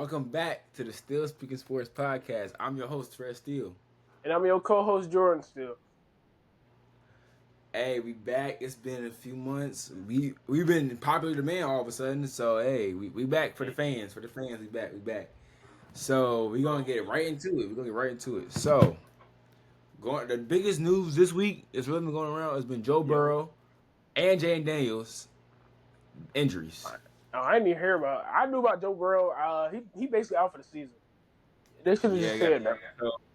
Welcome back to the Still Speaking Sports Podcast. I'm your host, Fred Steele. And I'm your co-host, Jordan Steele. Hey, we back. It's been a few months. We've been in popular demand all of a sudden. So hey, we back for the fans. For the fans, we back. So we're gonna get right into it. So the biggest news this week is really been going around has been Joe Burrow and Jane Daniels injuries. I didn't even hear about it. I knew about Joe Burrow. He basically out for the season. They should have just said that.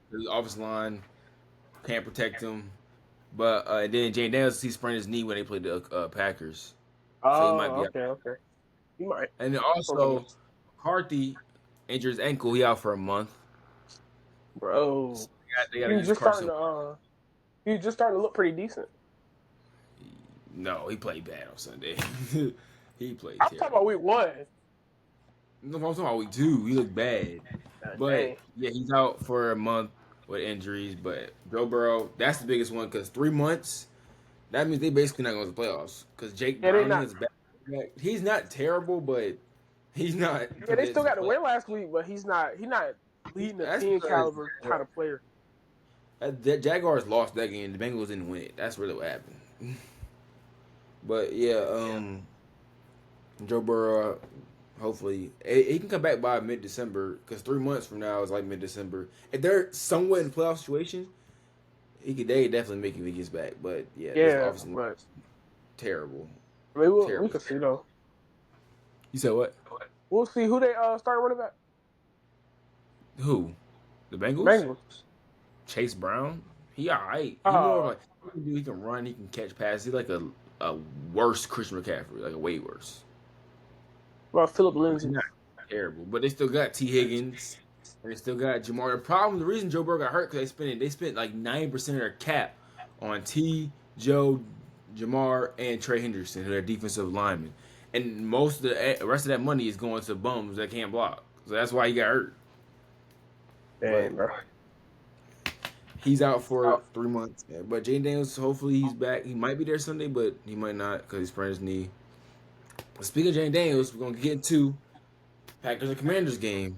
The offensive line can't protect him. But then Jane Daniels, he sprained his knee when they played the Packers. So he might be out. Okay. He might. And then also, McCarthy injured his ankle. He out for a month. Bro. So he's just starting to look pretty decent. No, he played bad on Sunday. He played I'm talking about week 1. No, I'm talking about week 2. He looked bad. But, yeah, he's out for a month with injuries. But Joe Burrow, that's the biggest one because 3 months, that means they basically not going to the playoffs. Because Jake Browning is back. He's not terrible, but he's not. Yeah, they still got to win last week, but he's not leading a team caliber kind of player. The Jaguars lost that game. The Bengals didn't win it. That's really what happened. But, yeah, Joe Burrow, hopefully, he can come back by mid-December because 3 months from now is like mid-December. If they're somewhat in the playoff situation, they could definitely make it when he gets back. But, yeah, obviously terrible. We could see, though. You said what? We'll see who they start running back. Who? The Bengals? Bengals. Chase Brown? He all right. He can run. He can catch passes. He's like a worse Christian McCaffrey, like a way worse. Well, Philip Lindsay. Not terrible, but they still got T. Higgins, and they still got Jamar. The reason Joe Burrow got hurt because they spent like 9% of their cap on T, Joe, Jamar, and Trey Henderson, who are their defensive linemen, and most of the rest of that money is going to bums that can't block. So that's why he got hurt. Dang, bro. He's out for 3 months. Yeah, but Jane Daniels, hopefully he's back. He might be there Sunday, but he might not because he sprained his knee. But speaking of Jane Daniels, we're going to get into Packers and Commanders game.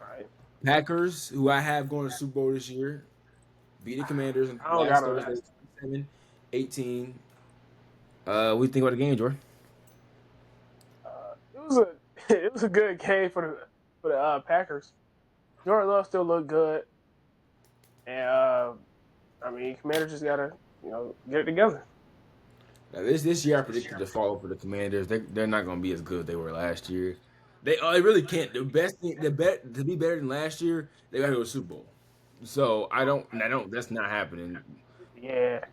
Right. Packers, who I have going to Super Bowl this year, beat the Commanders on last Thursday, 7-18. What do you think about the game, Jordan? It was a good game for the Packers. Jordan Love still looked good. And, Commanders just got to, get it together. Now, this year I predicted the fall for the Commanders. They're not going to be as good as they were last year. They really can't. To be better than last year, they got to go to the Super Bowl. So that's not happening. Yeah.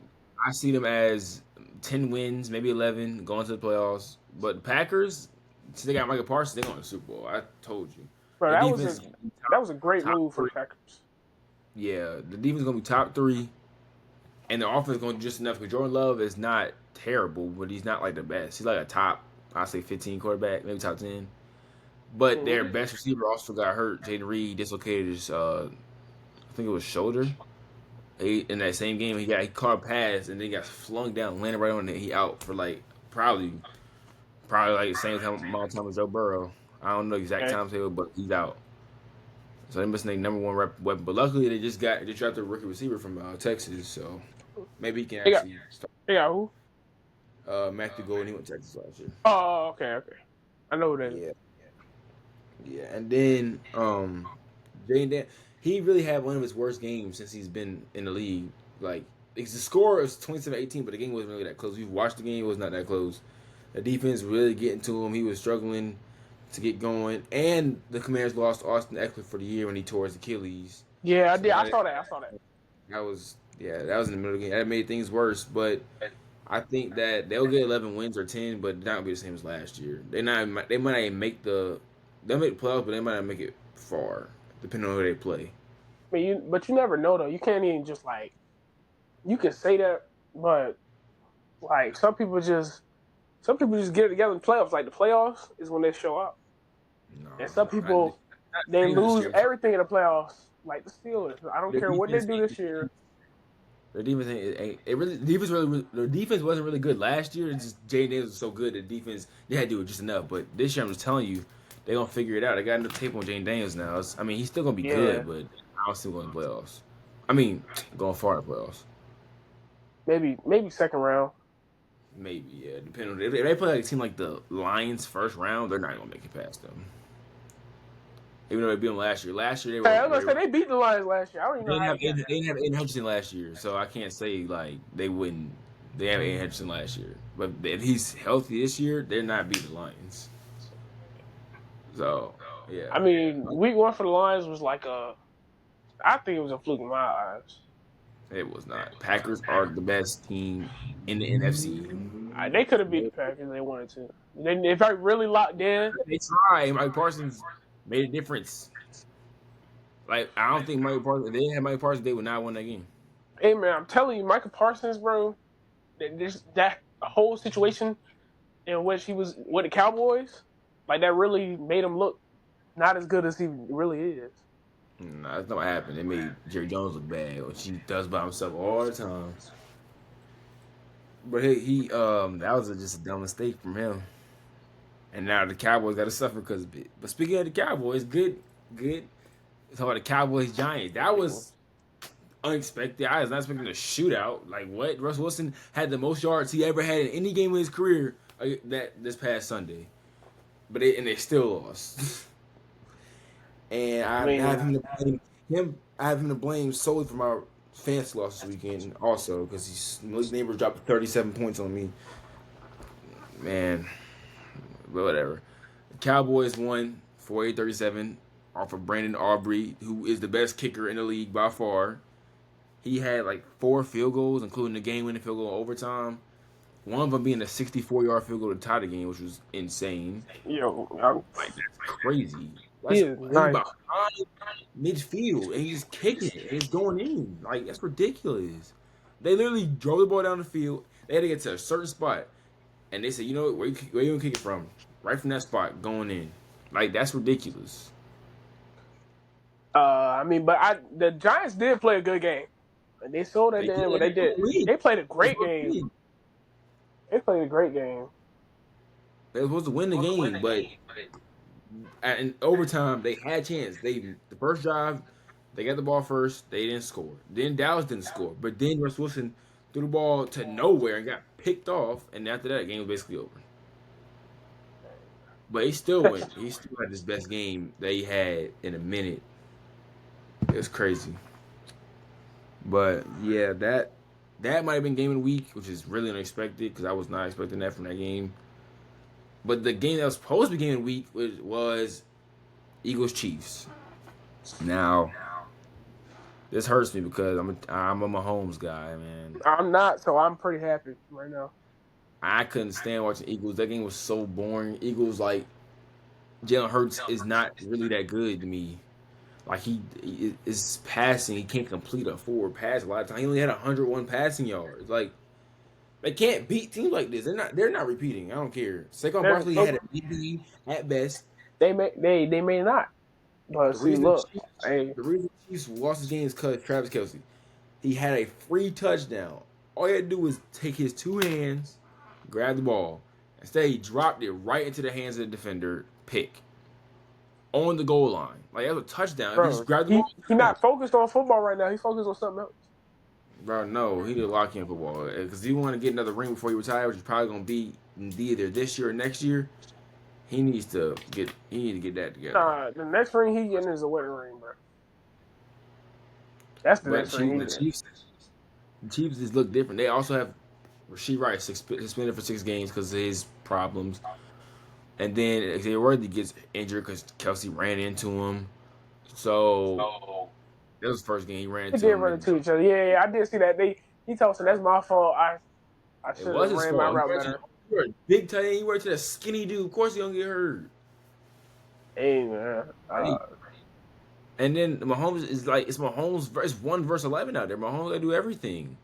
I see them as 10 wins, maybe 11, going to the playoffs. But the Packers, since they got Michael Parsons, they're going to the Super Bowl. I told you. Bro, that was a great move for the Packers. Yeah, the defense is going to be top 3, and the offense is going to do just enough because Jordan Love is not terrible, but he's not like the best. He's like a top, I'd say 15 quarterback, maybe top 10. But their best receiver also got hurt. Jaden Reed dislocated his, I think it was shoulder. In that same game, he caught a pass and then got flung down, landed right on it. He out for like probably like the same amount of time as Joe Burrow. I don't know the exact timetable, but he's out. So they're missing their number 1 weapon. But luckily, they drafted a rookie receiver from Texas, so maybe he can actually start. They got who? Matthew Golden. He went to Texas last year. Oh, okay. I know who that is. Yeah, and then Jane he really had one of his worst games since he's been in the league. Like, the score is 27-18, but the game wasn't really that close. If you watched the game, it was not that close. The defense really getting to him. He was struggling to get going, and the Commanders lost Austin Eckler for the year when he tore his Achilles. Yeah, I did. I saw that. That was in the middle of the game. That made things worse, but I think that they'll get 11 wins or 10, but not gonna be the same as last year. They might not even make the playoffs, but they might not make it far, depending on who they play. But you never know though. You can't even just you can say that, but some people just get it together in the playoffs. Like the playoffs is when they show up. No, and some people they lose everything in the playoffs, like the Steelers. I don't care what they do this year. Their defense the defense wasn't really good last year. It's just Jay Daniels was so good. The defense they had to do it just enough. But this year I'm just telling you, they gonna figure it out. They got enough tape on Jane Daniels now. I mean, he's still gonna be good, but I don't see him going to the playoffs. I mean, going far in the playoffs. Maybe second round. Maybe, yeah. Depending on if they play like a team like the Lions first round, they're not gonna make it past them. Even though they beat them last year. Last year they were. Hey, I was gonna say they beat the Lions last year. I don't even know how They didn't have Aiden Hutchinson last year, so I can't say like they wouldn't. They have Aiden Hutchinson last year, but if he's healthy this year, they're not beating the Lions. So yeah. I mean, week 1 for the Lions was like I think it was a fluke in my eyes. It was not. Packers are the best team in the NFC. They could have beat the Packers if they wanted to. If I really locked in, they tried. Mike Parsons made a difference. Like I don't think Mike Parsons. If they didn't have Mike Parsons, they would not win that game. Hey man, I'm telling you, Michael Parsons, bro. That whole situation in which he was with the Cowboys, like that really made him look not as good as he really is. Nah, that's not what happened. It made Jerry Jones look bad, which he does by himself all the time. But he that was just a dumb mistake from him. And now the Cowboys got to suffer because of it. But speaking of the Cowboys, good. Talking about the Cowboys Giants, that was unexpected. I was not expecting a shootout. Like what? Russ Wilson had the most yards he ever had in any game of his career this past Sunday, but they still lost. And I have him to blame solely for my fantasy loss this weekend, also because Malik Neighbors dropped 37 points on me. Man, but whatever. The Cowboys won 48-37 off of Brandon Aubrey, who is the best kicker in the league by far. He had like 4 field goals, including the game-winning field goal in overtime. One of them being a 64-yard field goal to tie the game, which was insane. That's crazy. That's behind midfield, and he's kicking it, and it's going in. Like that's ridiculous. They literally drove the ball down the field. They had to get to a certain spot, and they said, "You know what? Where you gonna kick it from? Right from that spot, going in." Like that's ridiculous. I mean, but the Giants did play a good game. They sold that in, but they did. They played a great game. They played a great game. They were supposed to win the game, but in overtime they had a chance. The first drive, they got the ball first. They didn't score. Then Dallas didn't score. But then Russ Wilson threw the ball to nowhere and got picked off. And after that, the game was basically over. But he still went. He still had his best game that he had in a minute. It was crazy. But yeah, that might have been game of the week, which is really unexpected because I was not expecting that from that game. But the game that was supposed to be game of the week was Eagles Chiefs. Now, this hurts me because I'm a Mahomes guy, man. I'm not, so I'm pretty happy right now. I couldn't stand watching Eagles. That game was so boring. Eagles, like, Jalen Hurts is not really that good to me. Like, he is passing. He can't complete a forward pass a lot of times. He only had 101 passing yards. Like, they can't beat teams like this. They're not repeating. I don't care. Saquon Barkley had a big at best. They may not. But the see, look. The reason the Chiefs lost this game is because Travis Kelce. He had a free touchdown. All he had to do was take his 2 hands, grab the ball. Instead, he dropped it right into the hands of the defender, pick. On the goal line. Like, that was a touchdown. Bro, he just grabbed the ball. He's not focused on football right now. He's focused on something else. Bro, no. He did lock in football. Because he wanted to get another ring before he retired, which is probably going to be either this year or next year. He needs to get that together. Nah, the next ring he getting is a wedding ring, bro. That's the next ring. The Chiefs just look different. They also have Rasheed Rice suspended for 6 games because of his problems. And then Xavier Worthy gets injured because Kelce ran into him. So that was the first game he ran into him. They did run into each other. Yeah, I did see that. He told us that's my fault. I should have ran my route better. You're a big tight end. You were to that skinny dude. Of course, you're gonna get hurt. Hey man. And then Mahomes is like it's 1 versus 11 out there. Mahomes gotta do everything.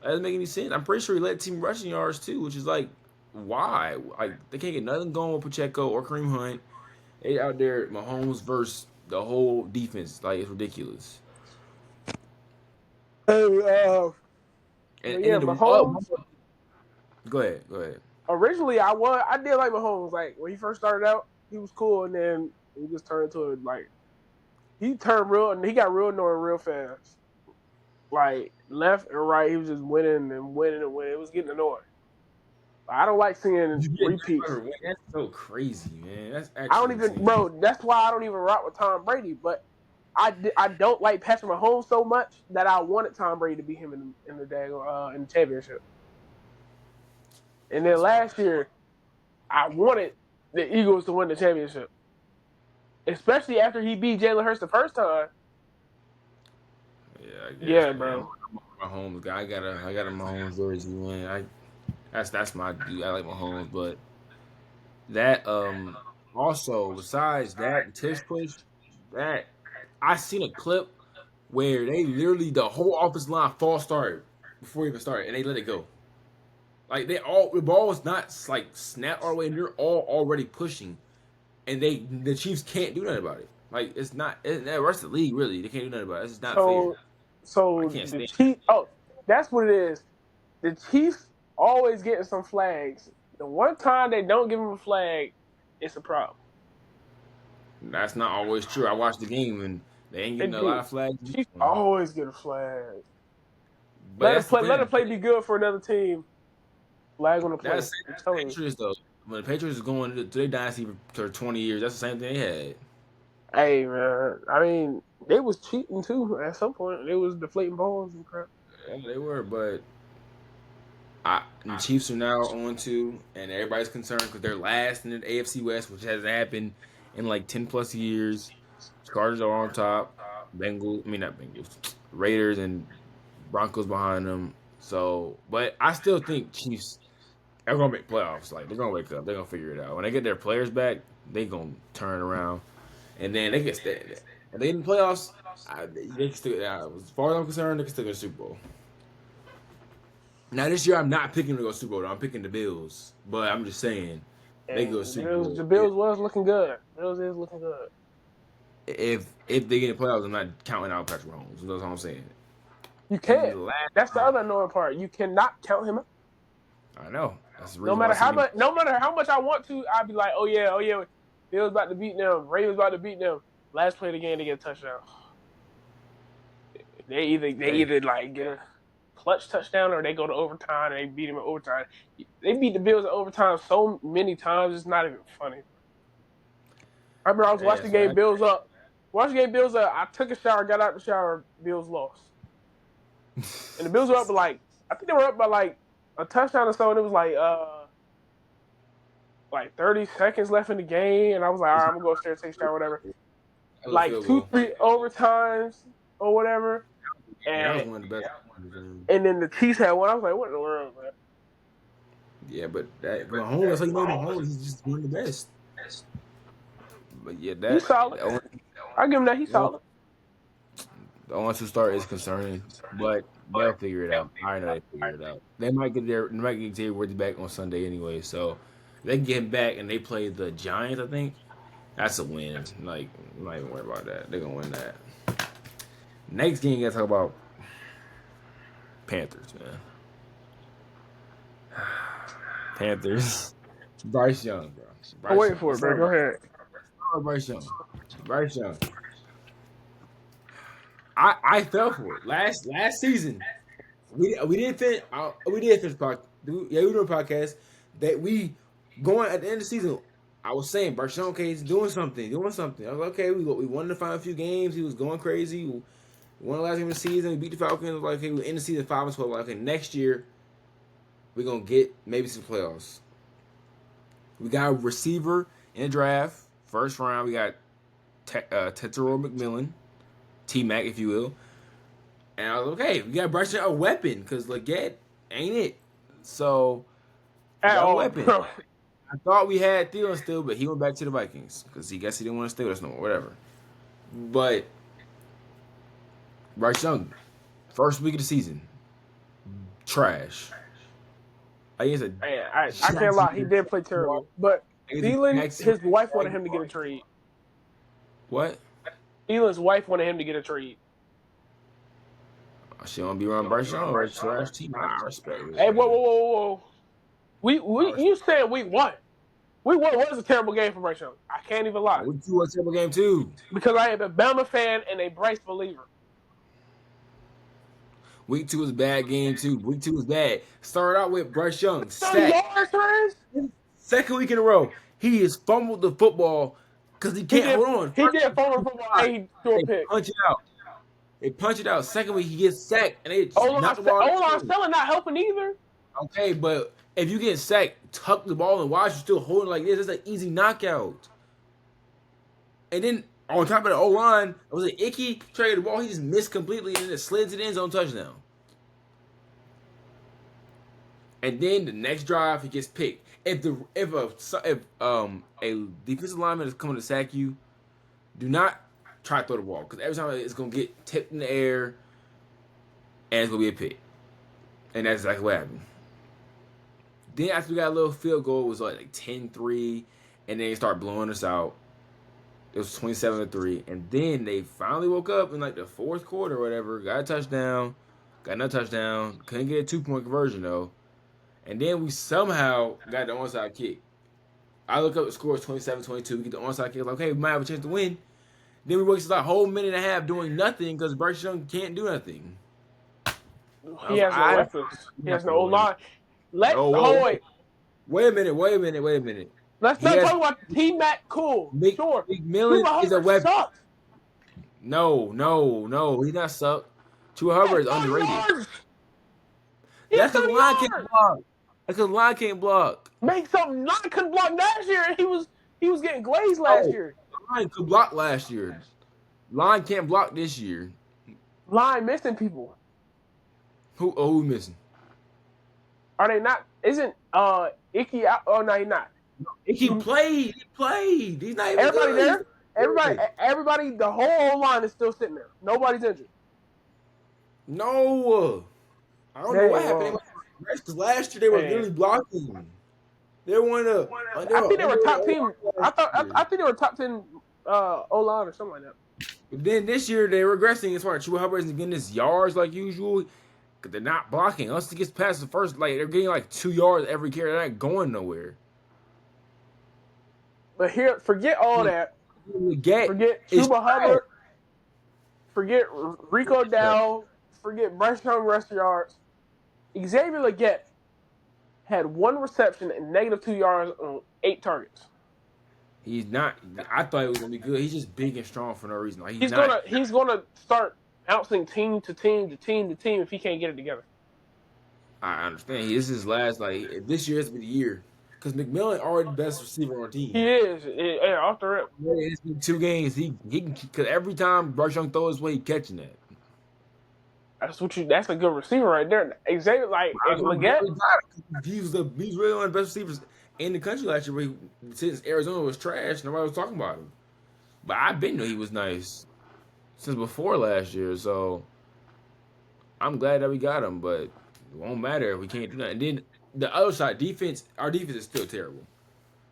That doesn't make any sense. I'm pretty sure he led team rushing yards too, which is like why? Like they can't get nothing going with Pacheco or Kareem Hunt. They out there Mahomes versus the whole defense. Like it's ridiculous. Mahomes. Go ahead. Originally, I did like Mahomes. Like when he first started out, he was cool, and then he just turned into he turned real, and he got real annoying real fast. Like left and right, he was just winning and winning and winning. It was getting annoying. I don't like seeing You get repeats. that's so crazy, man. That's I don't actually even, insane. bro. That's why I don't even rock with Tom Brady. But I don't like Patrick Mahomes so much that I wanted Tom Brady to beat him in the championship. And then That's last fire. year, I wanted the Eagles to win the championship, especially after he beat Jalen Hurts the first time. Yeah, I guess, Yeah, man. bro. I'm a Mahomes guy. I got a Mahomes jersey win. That's my dude. I like Mahomes, but that also besides that the tush push that I seen a clip where they literally the whole offensive line false started before he even started and they let it go. Like the ball was not like snapped all the way and they're all already pushing and the Chiefs can't do nothing about it. Like it's not the rest of the league really they can't do nothing about it. It's just not fair. So, I so can't the stand. Chiefs. Oh, that's what it is. The Chiefs always getting some flags. The one time they don't give them a flag, it's a problem. That's not always true. I watched the game and they ain't They getting a lot do. of flags. Chiefs always get a flag. But that's the Let a thing. play be good for another team. Flag on the play. That's I'm the telling you. Patriots though. When the Patriots is going to their dynasty for 20 years, that's the same thing they had. Hey man, I mean they was cheating too at some point. They was deflating balls and crap. Yeah, they were, but the Chiefs are now on to, and everybody's concerned because they're last in the AFC West, which hasn't happened in like 10 plus years. Chargers are on top. Bengals, I mean not Bengals, Raiders and Broncos behind them. So, but I still think Chiefs are gonna make playoffs. Like they're gonna wake up. They're gonna figure it out. When they get their players back, they gonna turn it around, and then they can stay. If they in the playoffs, they can still. As far as I'm concerned, they can still get a Super Bowl. Now this year, I'm not picking to go Super Bowl. Though. I'm picking the Bills, but I'm just saying they go And Super Bowl. The Bills was looking good. Bills is looking good. If they get in the playoffs, I'm not counting out Patrick Mahomes. That's all I'm saying. You And can't. the last That's the time, other annoying part. You cannot count him out. I know that's the No reason why I matter see how him. much, no matter how much I want to, I'd be like, oh yeah, Bills about to beat them. Ravens about to beat them. Last play of the game, they get a touchdown. They either like get a clutch touchdown or they go to overtime and they beat them in overtime. They beat the Bills in overtime so many times it's not even funny. I remember I was Yeah, watching the game Bills up. Watching the game Bills up. I took a shower, got out the shower, Bills lost. And the Bills were up by I think they were up by like a touchdown or so, and it was like 30 seconds left in the game, and I was like, all right, I'm gonna go upstairs, take a shower, whatever. that was a Like field two, goal. 3 overtimes or whatever. Yeah, that was And one of the best. and then the Chiefs had one. I was like, what in the world, man? Yeah, but that Mahomes, that's how you know Mahomes. He's just doing the best. But yeah, He's solid. I give him that. He's solid. the only two start is concerning, but they'll figure it out. I know they figure it out. They might get Xavier Woods back on Sunday anyway, so they can get him back and they play the Giants. I think that's a win. Like, I'm not even worried about that. They're gonna win that. Next game, you gotta talk about Panthers, man. Panthers. Bryce Young, bro. I'm Bryce waiting Young. for it, bro. Go ahead. Bryce Young. Bryce Young. I fell for it last season. We didn't finish. We did finish podcast. Yeah, we doing a podcast that we going at the end of the season. I was saying Bryce Young, okay, he's doing something. I was like, okay, we wanted to find a few games. He was going crazy. We won the last game of the season. We beat the Falcons. I was like, okay, we in the season 5-12. Like, okay, next year we're gonna get maybe some playoffs. We got a receiver in the draft, first round. We got Tetero McMillan, T-Mac, if you will. And I was like, okay, we got Bryce Young a weapon because Leggett ain't it. So we At got a all, weapon. bro. I thought we had Thielen still, but he went back to the Vikings because he guessed he didn't want to stay with us no more, whatever. But Bryce Young, first week of the season, trash. I can't lie. He did play terrible. But Thielen, his wife wanted him to get a trade. What? Thielen's wife wanted him to get a trade. She don't be around Bryce Young or trash team. I respect it. Hey, whoa. You said week 1. What was a terrible game for Bryce Young. I can't even lie. Week 2 was a terrible game too. Because I am a Bama fan and a Bryce believer. Week 2 was a bad game too. Week 2 was bad. Started out with Bryce Young, Some sack. yards, Chris. Second week in a row, he has fumbled the football because he can't hold on. He did fumble the football and he threw a pick. Punch it out. They punch it out. Second week, he gets sacked and they just knock the ball out. O-line still not helping either. Okay, but if you get sacked, tuck the ball and watch you still holding like this. It's an easy knockout. And then on top of the O-line, it was an icky traded the ball. He just missed completely and then it slid to the end zone touchdown. And then the next drive, he gets picked. If a defensive lineman is coming to sack you, do not try to throw the ball because every time it's gonna get tipped in the air and it's gonna be a pick. And that's exactly what happened. Then after we got a little field goal, it was like 10-3, and then they started blowing us out. It was 27-3, and then they finally woke up in like the fourth quarter or whatever. Got a touchdown, got another touchdown. Couldn't get a 2-point conversion though. And then we somehow got the onside kick. I look up the score, it's 27-22. We get the onside kick. Like, okay, we might have a chance to win. Then we wasted a whole minute and a half doing nothing because Bryce Young can't do nothing. He has no weapons. He has no line. Wait a minute. Let's not talk about T-Mac. Cool. Sure. McMillan is a weapon. Sucks. No. He's not sucked. Chuba Hubbard is underrated. That's because the line can't block. That's because the line can't block. Make something line couldn't block last year, and he was getting glazed last year. Line could block last year. Line can't block this year. Line missing people. Who missing? Are they not? Isn't Icky out? Oh no, he's not. Icky played. He played. He's not even everybody good. there. Everybody. The whole line is still sitting there. Nobody's injured. No. I don't know what happened. Because last year they were really blocking. They were one of. I think they were top 10. I think they were top 10 O-line or something like that. But then this year they're regressing as far as Chuba Hubbard isn't getting his yards like usual. Because they're not blocking. Unless he gets past the first, like they're getting like 2 yards every carry. They're not going nowhere. But here, forget all that. Forget Chuba Hubbard. Forget Rico Dow. Forget Bryce Young rush yards. Xavier Legette had 1 reception and -2 yards on 8 targets. He's not. I thought he was gonna be good. He's just big and strong for no reason. Like, he's gonna start bouncing team to team if he can't get it together. I understand. This is his last. Like this year has to be the year because McMillan already the best receiver on our team. He is. Off the rip. It's been 2 games. He can because every time Bryce Young throws his way, he catching that. That's a good receiver right there. Xavier, Legette. He's really one of the best receivers in the country last year. Since Arizona was trash, nobody was talking about him. But I've been knew he was nice since before last year. So I'm glad that we got him. But it won't matter if we can't do that. And then the other side, defense. Our defense is still terrible.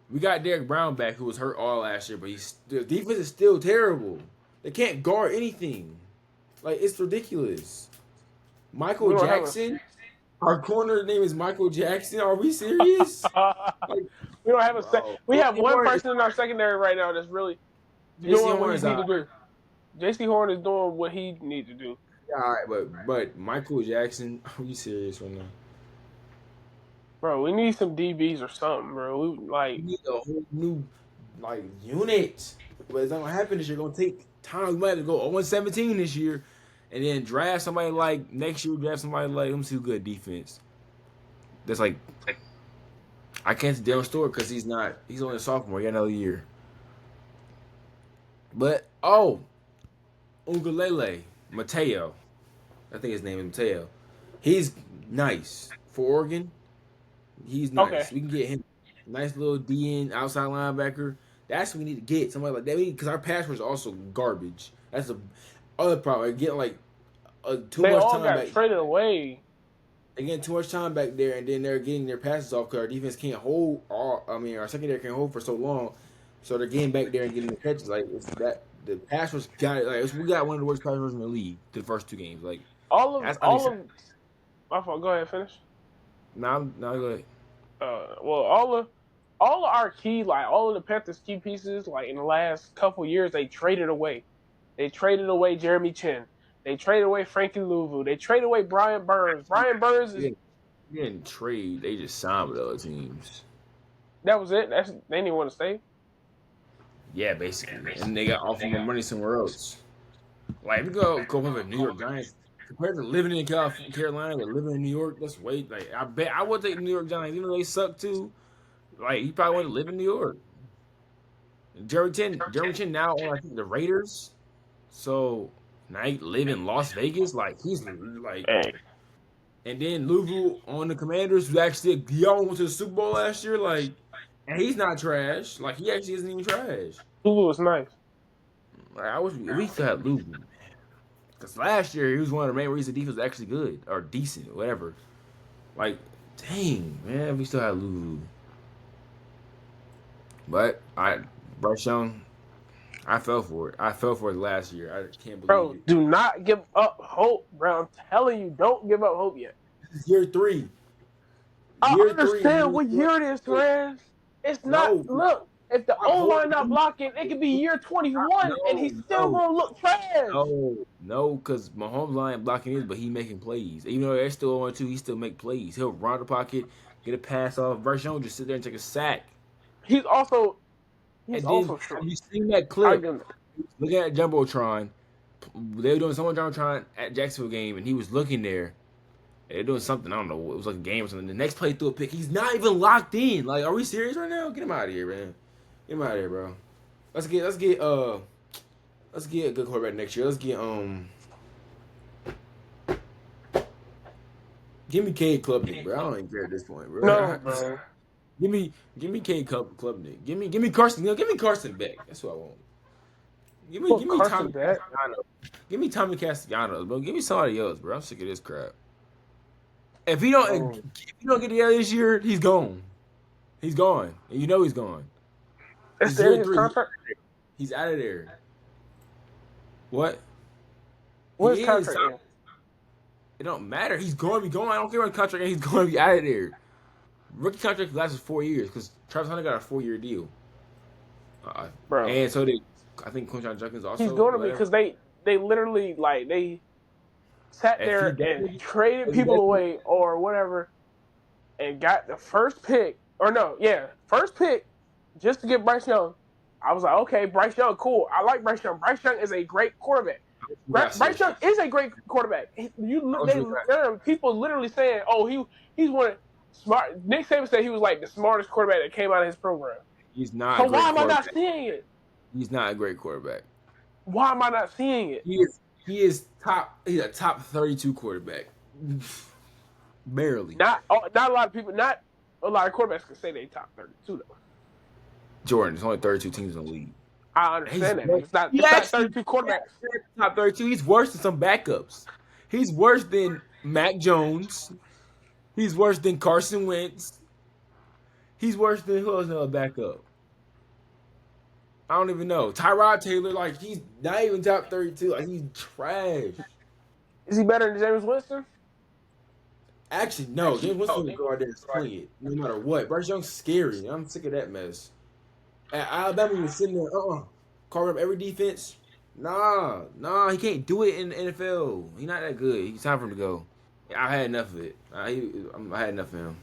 We got Derek Brown back, who was hurt all last year, but the defense is still terrible. They can't guard anything. It's ridiculous. Michael Jackson? Our corner name is Michael Jackson. Are we serious? We don't have we have one person in our secondary right now that's really doing what he needs to do. J.C. Horn is doing what he needs to do. Yeah, all right, but Michael Jackson, are you serious right now? Bro, we need some DBs or something, bro. We need a whole new unit. But it's not gonna happen this year. It's gonna take time. We might have to go 0-17 this year. And then draft somebody next year. Draft somebody let me see who good defense. That's I can't say Dylan Stewart because he's only a sophomore. He got another year. But Ungalele Mateo, I think his name is Mateo. He's nice for Oregon. He's nice. Okay. We can get him nice little DN outside linebacker. That's what we need to get somebody like that. Because our pass rush is also garbage. That's the other problem. Getting too much time back. They all got traded away. They're getting too much time back there, and then they're getting their passes off because our defense can't hold. Our secondary can't hold for so long, so they're getting back there and getting the catches. The pass rush got it. We got one of the worst pass rushers in the league the first 2 games. All of. My fault. Go ahead, finish. No, go ahead. All all of our key, like all of the Panthers key pieces, like in the last couple years, they traded away. They traded away Jeremy Chin. They traded away Frankie Louvu. They traded away Brian Burns. Brian Burns is They didn't trade. They just signed with other teams. that was it. They didn't want to stay. Yeah, basically, and they got offered more money somewhere else. Like if you go with the New York Giants compared to living in Carolina or living in New York, that's way like I bet I would take the New York Giants, even though they suck too. Like he probably want to live in New York. Jerry Chin now on I think the Raiders, so now he live in Las Vegas. Like he's like, Hey, and then Louvu on the Commanders, who actually he almost went to the Super Bowl last year. Like, and he's not trash. Like he actually isn't even trash. Louvu was nice. Like I wish we still had Louvu. Because last year, he was one of the main reasons the defense was actually good or decent or whatever. Like, dang, man, we still had Lulu. But Bryce Young, I fell for it. I fell for it last year. I can't believe Bro, it. do not give up hope, bro. I'm telling you, don't give up hope yet. This is year 3. I Year 3. understand what year it is, Perez. It's not. Look, if the O line not blocking, it could be year 21, and he's still gonna look trash. No, because Mahomes line blocking is, but he making plays. Even though they're still on 2, he still make plays. He'll run the pocket, get a pass off. Bryce Young just sit there and take a sack. He's also short. short. Have you seen that clip? Looking at Jumbotron, they were doing someone Jumbotron at Jacksonville game, and he was looking there. They're doing something. I don't know. It was like a game or something. The next play threw a pick. He's not even locked in. Like, are we serious right now? Get him out of here, man. Get him out of here, bro. Let's get a good quarterback next year. Let's get give me Cade Klubnik, bro. I don't even care at this point, bro. No, bro. Give me Cade Klubnik. Give me Carson. Give me Carson back. That's what I want. Give me Tommy Castellanos. Give me Tommy Castellanos, bro. Give me somebody else, bro. I'm sick of this crap. If he don't get together this year, he's gone. He's gone, and you know he's gone. It's the end of his contract. He's out of there. What? What's his contract? It don't matter. He's going to be gone. I don't care what contract. He's going to be out of there. Rookie contract lasts 4 years because Travis Hunter got a 4-year deal. Bro. And so I think Quinshon Judkins also. He's going to be because they literally they sat there and traded people away or whatever, and got the first pick just to get Bryce Young. I was like, okay, Bryce Young, cool. I like Bryce Young. Bryce Young is a great quarterback. Bryce Young is a great quarterback. There are people literally saying, oh, he's one of smart. Nick Saban said he was like the smartest quarterback that came out of his program. He's not. So why am I not seeing it? He's not a great quarterback. Why am I not seeing it? He is top. He's a top 32 quarterback. Barely. Not a lot of people. Not a lot of quarterbacks can say they top 32 though. Jordan, there's only 32 teams in the league. I understand that. It's not 32 quarterbacks. Top 32. He's worse than some backups. He's worse than Mac Jones. He's worse than Carson Wentz. He's worse than who else in a backup? I don't even know. Tyrod Taylor, like, he's not even top 32. Like, he's trash. Is he better than Jameis Winston? Actually, no. Jameis Winston will go out there and sling it, no matter what. Bryce Young's scary. I'm sick of that mess. At Alabama, he was sitting there, carving up every defense. Nah, he can't do it in the NFL. He's not that good. It's time for him to go. I had enough of it. I had enough of him.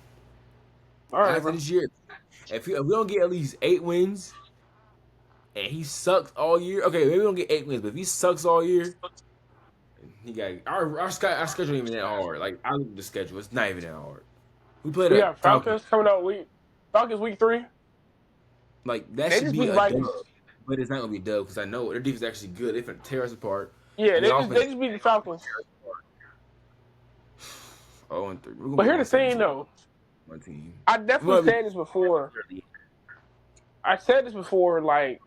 All right, after this year, if we don't get at least 8 wins, and he sucks all year, okay, maybe we don't get 8 wins, but if he sucks all year, he got our schedule ain't even that hard. Like I look at the schedule, it's not even that hard. We played a Falcons coming out Falcons week 3. Like that should be a dub, but it's not gonna be a dub because I know their defense is actually good. They're gonna tear us apart. Yeah, they just beat the Falcons. 0-3. But here's the thing, though. My team. I definitely said this before. Like,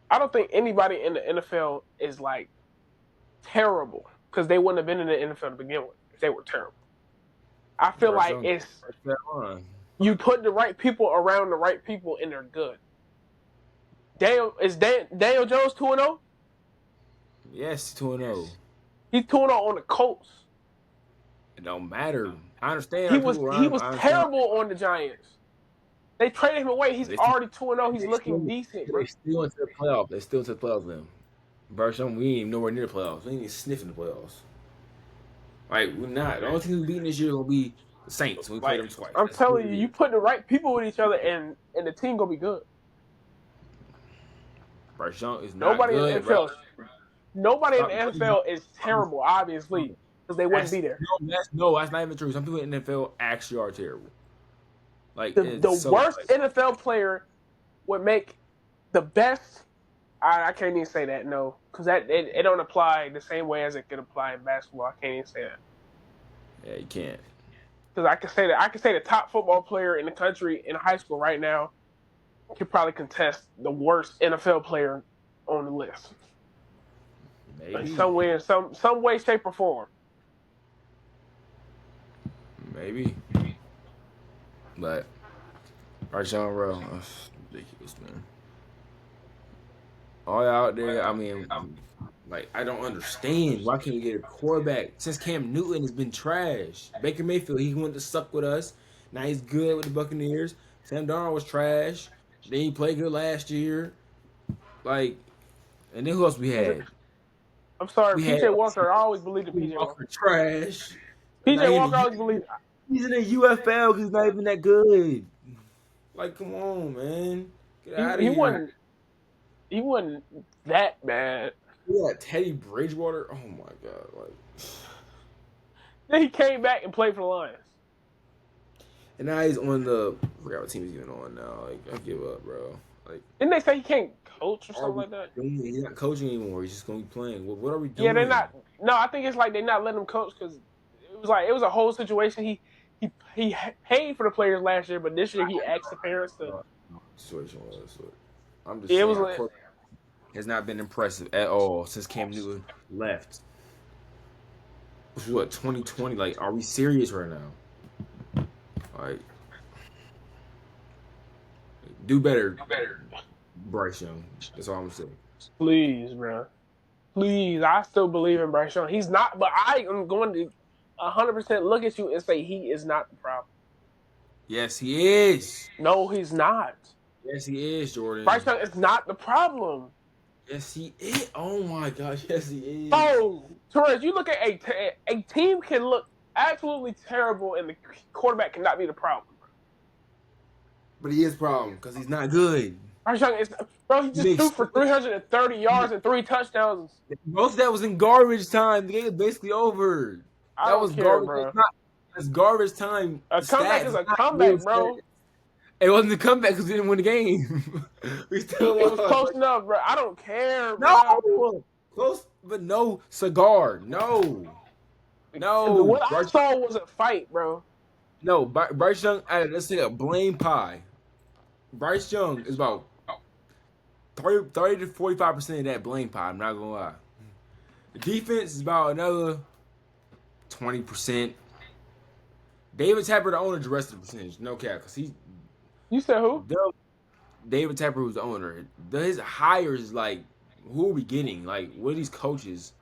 I don't think anybody in the NFL is like terrible because they wouldn't have been in the NFL to begin with if they were terrible. I feel like it's you put the right people around the right people and they're good. Daniel Jones 2-0? Yes, 2-0. He's 2-0 on the Colts. It don't matter. I understand. He was terrible on the Giants. They traded him away. He's They still, already 2-0. He's they looking still, decent, bro. they still went to the playoffs. They still to the playoffs then. Bryce Young, we ain't even nowhere near the playoffs. We ain't even sniffing the playoffs. Like, we're not. The only team we're beating this year is going to be the Saints. We play Like them twice. I'm That's what telling it you, you is. put the right people with each other, and the team gonna be good. Bryce Young is not Nobody in the good, bro. NFL, nobody in Stop the putting him. NFL is terrible, obviously, because they wouldn't be there. That's not even true. Some people in the NFL actually are terrible. Like, The it's so, worst NFL player would make the best. I can't even say that, no, because it don't apply the same way as it could apply in basketball. I can't even say that. yeah, you can't. Because I can say the top football player in the country in high school right now could probably contest the worst NFL player on the list in Maybe. some way, some way, shape, or form. Maybe. But Bryce Young, bro, that's ridiculous, man. All out there, I mean, like, I don't understand. Why can't we get a quarterback? Since Cam Newton has been trash. Baker Mayfield, he wanted to suck with us. Now he's good with the Buccaneers. Sam Darnold was trash. Then he played good last year. Like, and then who else we had? I'm sorry, We had PJ Walker. I always believed in PJ Walker. Walker trash. Now PJ he in Walker, I the always believed. he's in the UFL because he's not even that good. Like, come on, man. Get out of He here. wasn't that bad. Yeah, Teddy Bridgewater. Oh my god, like. Then he came back and played for the Lions. And now he's on the. I forgot what team he's even on now. Like, I give up, bro. Like, Didn't they say he can't coach or are something we like that? doing? He's not coaching anymore. He's just gonna be playing. What are we doing? Yeah, they're not. No, I think it's like they're not letting him coach because it was a whole situation. He paid for the players last year, but this year he asked the parents to. Situation was. I'm just It saying, was our like, quarterback has not been impressive at all since Cam Newton left. Which was what 2020. Like, are we serious right now? Like, do better, Bryce Young. That's all I'm saying. please, bro, please. I still believe in Bryce Young. He's not, but I am going to 100% look at you and say he is not the problem. Yes, he is. No, he's not. Yes, he is, Jordan. Bryce Young is not the problem. Yes, he is. Oh my gosh, yes, he is. Oh, Torres, you look at a team can look absolutely terrible, and the quarterback cannot be the problem. But he is a problem because he's not good. Bryce Young is, bro. He just threw for 330 yards and 3 touchdowns. Most of that was in garbage time. The game is basically over. I That don't was care, garbage. bro. That's garbage time. A The comeback stats, is a not comeback, real bro. stats. It wasn't a comeback because we didn't win the game. We still It was lost. close enough, bro. I don't care, bro. No, close, but no cigar. No. What I Bryce, saw was a fight, bro. no, Bryce Young. Let's say a blame pie. Bryce Young is about 30 to 45% of that blame pie. I'm not gonna lie. The defense is about another 20%. David Tapper, the owner, the rest of the percentage. No cap, because he's You said who? David Tapper, who's the owner. His hires is like, who are we getting? Like, what are these coaches?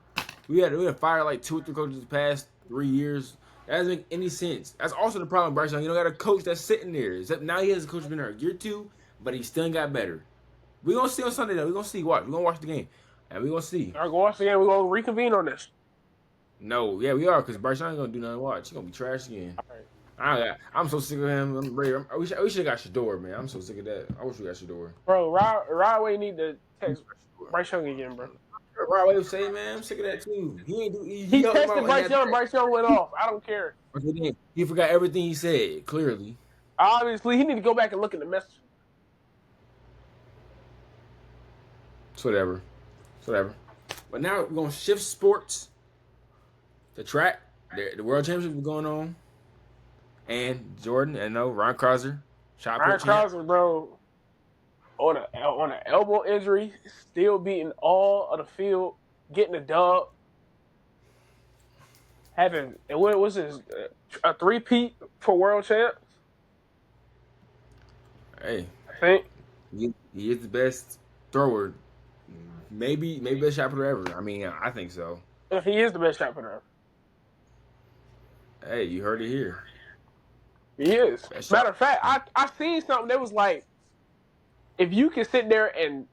We had fired like 2 or 3 coaches the past 3 years. That doesn't make any sense. That's also the problem, Bryce Young. You don't got a coach that's sitting there. Except now he has a coach been there a year or 2, but he still got better. We're gonna see on Sunday though. We're gonna see. Watch. We're gonna watch the game. And we're gonna see. All right, go watch the game. We're gonna reconvene on this. No, yeah, we are, because Bryce Young ain't gonna do nothing to watch. He's gonna be trash again. All right. I'm so sick of him. I'm ready. We should have got Shador, man. I'm so sick of that. I wish we got Shador. Bro, Rodway need to text Bryce Young again, bro. Right way to say, man, I'm sick of that too. He ain't do. He helped him texted out Bryce in Young. that- Bryce Young went off. I don't care. He forgot everything he said. Clearly, Obviously, he need to go back and look at the message. it's whatever. It's whatever. But now we're gonna shift sports. The track, the World Championship is going on, and Jordan, I know Ryan Crouser, shot Ryan put champ. Krauser, bro, on an elbow injury, still beating all of the field, getting a dub, having and what was his a 3-peat for world champs? Hey, I think. he is the best thrower. Maybe best shot putter ever. I mean, I think so. He is the best shot putter ever. Hey, you heard it here. He is. Best Matter shot. of fact, I seen something that was like, if you can sit there and